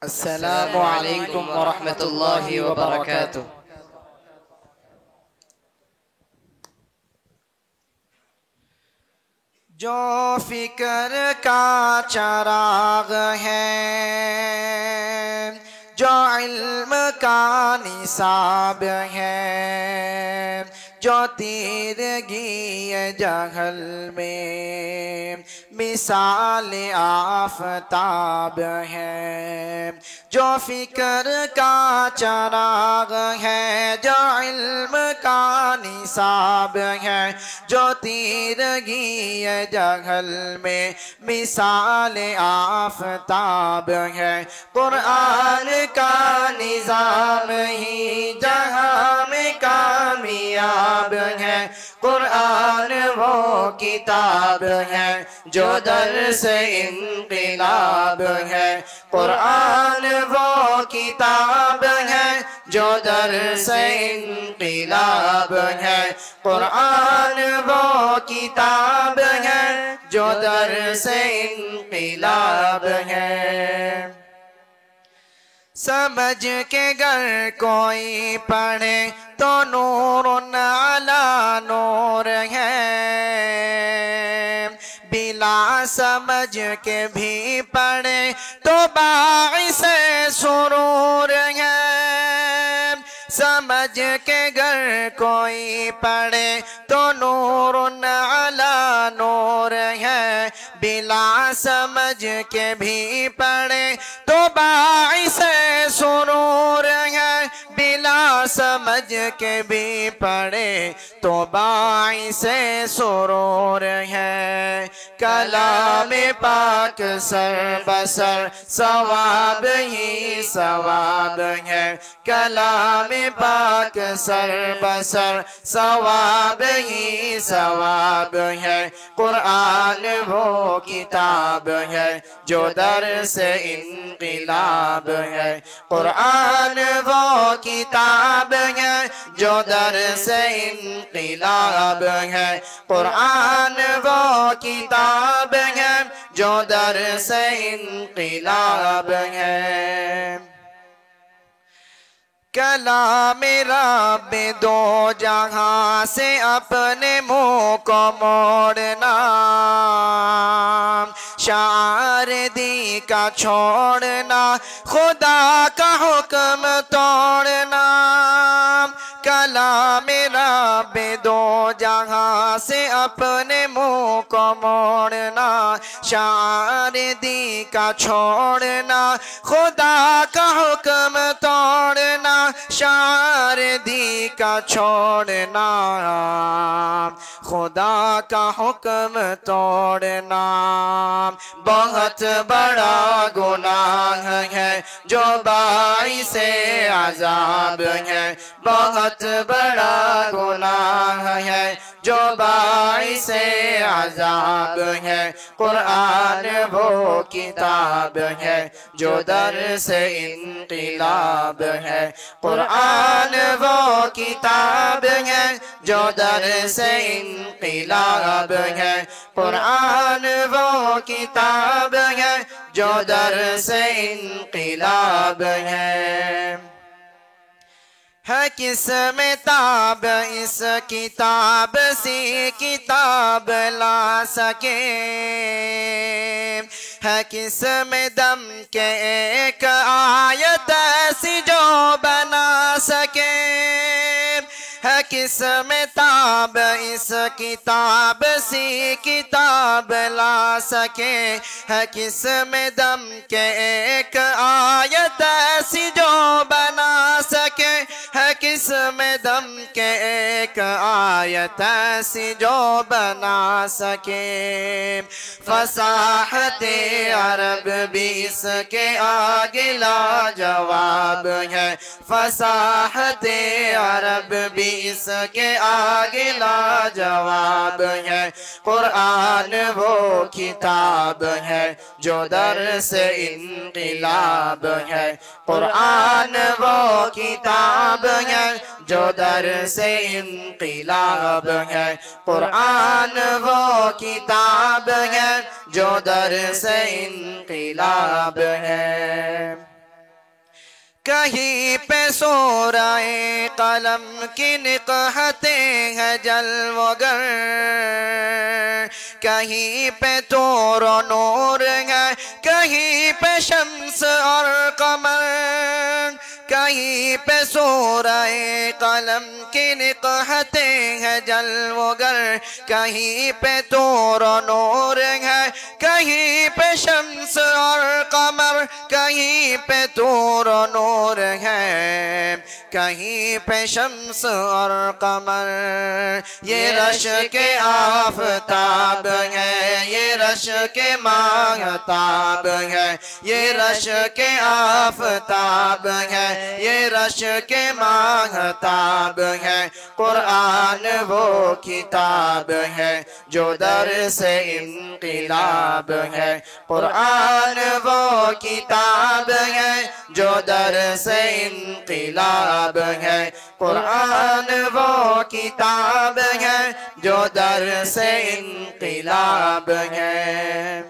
السلام علیکم ورحمۃ اللہ وبرکاتہ۔ جو فکر کا چراغ ہے، جو علم کا نصاب ہے، جو تیرگی جہل میں مثال آفتاب ہے، جو فکر کا چراغ ہے، جو علم کا نصاب ہے، جو تیرگی جہل میں مثال آفتاب ہے، قرآن کا نظام ہی جہاں میں کامیاب ہے، قرآن وہ کتاب ہے جو درس انقلاب ہے، قرآن وہ کتاب ہے جو درس انقلاب ہے، قرآن وہ کتاب ہے جو درس انقلاب ہے۔ سمجھ کے گر کوئی پڑھے تو نور علی نور ہے، بلا سمجھ کے بھی پڑھے تو باعث سرور ہے، سمجھ کے گر کوئی پڑھے تو نور علی نور ہے، بلا سمجھ کے بھی پڑھے تو باعث سرور ہے، بلا سمجھ کے بھی پڑھے تو باعث سرور ہے، کلام پاک سر بسر ثواب ہی ثواب ہے، کلام پاک سر بسر ثواب ہی ثواب ہے، قرآن وہ کتاب ہے جو درس انقلاب ہے، قرآن وہ کتاب ہے جو درس انقلاب ہے، قرآن وہ کتاب ہے جو درس انقلاب ہے۔ کلام رب دو جہاں سے اپنے منہ کو موڑنا، شعار دی کا چھوڑنا، خدا کا حکم توڑنا، کلام رب دو جہاں سے اپنے منہ کو موڑنا، شعار دی کا چھوڑنا، خدا کا حکم توڑنا، شعار دی کا چھوڑنا، خدا کا حکم توڑنا، بہت بڑا گناہ ہے جو باعث عذاب ہے، بہت بڑا گناہ ہے جو باعث عذاب ہے، قرآن وہ کتاب ہے جو درس انقلاب ہے، قرآن وہ کتاب ہے جو درس انقلاب ہے، قرآن وہ کتاب ہے جو درس انقلاب ہے۔ ہے کس میں تاب اس کتاب سی کتاب لا سکے، ہے کس میں دم کے ایک آیت ایسی جو بنا سکے، ہے کس میں تاب اس کتاب سی کتاب لا سکے، ہے کس میں دم کے ایک آیت ایسی جو بنا سکے، ہے کس میں دم کے ایک آیت ایسی جو بنا سکے، فصاحت عرب بھی اس کے آگے لاجواب ہے، فصاحت عرب بھی اس کے آگے لاجواب ہے، قرآن وہ کتاب ہے جو درس انقلاب ہے، قرآن وہ کتاب ہے جو درس انقلاب ہے، قرآن وہ کتاب ہے جو درس انقلاب ہے۔ کہیں پہ سورہ قلم کی نقحتیں ہیں جلوگر، کہیں پہ طور و نور ہے، کہیں پہ شمس اور قمر، کہیں پہ سورہ قلم کی نقحتیں ہیں جلوگر، کہیں پہ طور و نور ہے، کہیں پہ شمس اور قمر، کہیں پہ طور و نور ہے، کہیں پہ شمس اور قمر۔ یہ رشک آفتاب ہے، یہ رشک ماہتاب ہے، یہ رشک آفتاب ہے، یہ رشک ماہتاب ہے۔ قرآن وہ کتاب ہے جو در سے انقلاب ہے، قرآن وہ کتاب ہے جو در سے انقلاب ہے، قرآن وہ کتاب ہے جو در سے انقلاب ہے۔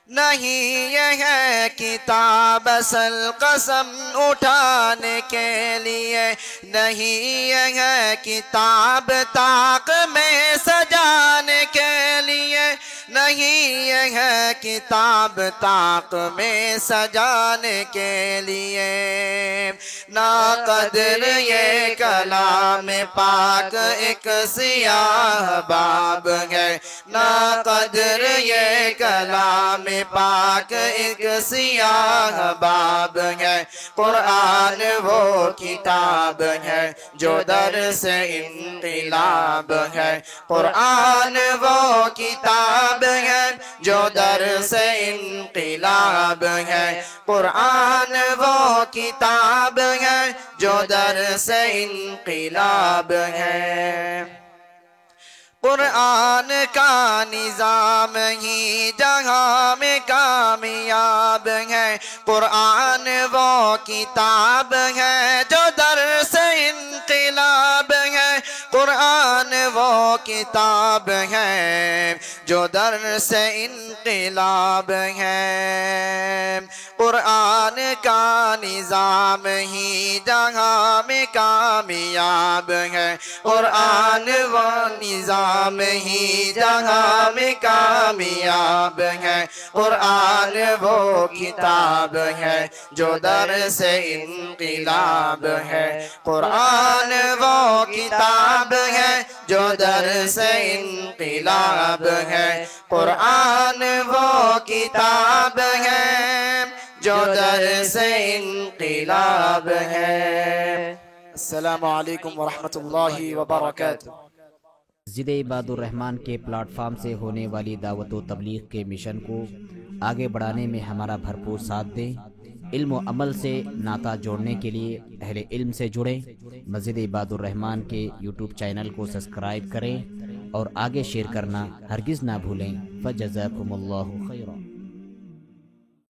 نہیں یہ ہے کتاب اصل قسم اٹھانے کے لیے، نہیں یہ ہے کتاب طاق میں سجانے کے لیے، نہیں یہ ہے کتاب طاق میں سجانے کے لیے۔ نا قدر یہ کلام پاک ایک سیاہ باب ہے، نا قدر یہ کلام پاک ایک سیاہ باب ہے۔ قرآن وہ کتاب ہے جو در سے انقلاب ہے، قرآن وہ کتاب ہے جو در سے انقلاب ہے، قرآن وہ کتاب ہے جو در سے انقلاب ہے۔ قرآن کا نظام ہی جہاں میں کامیاب ہے، قرآن وہ کتاب ہے جو در سے انقلاب ہے، قرآن وہ کتاب ہے جو در سے انقلاب ہے۔ قرآن کا نظام ہی جہاں میں کامیاب ہے، قرآن وہ نظام ہی جہاں میں کامیاب ہے، قرآن وہ کتاب ہے جو در سے انقلاب ہے، قرآن وہ کتاب ہے جو در سے انقلاب ہے، قرآن وہ کتاب ہے جو در سے انقلاب ہے۔ السلام علیکم ورحمۃ اللہ وبرکاتہ۔ ضد عباد الرحمن کے پلیٹ فارم سے ہونے والی دعوت و تبلیغ کے مشن کو آگے بڑھانے میں ہمارا بھرپور ساتھ دیں۔ علم و عمل سے ناطہ جوڑنے کے لیے اہل علم سے جڑیں۔ مسجد عباد الرحمن کے یوٹیوب چینل کو سبسکرائب کریں اور آگے شیئر کرنا ہرگز نہ بھولیں۔ فجزاکم اللہ خیر۔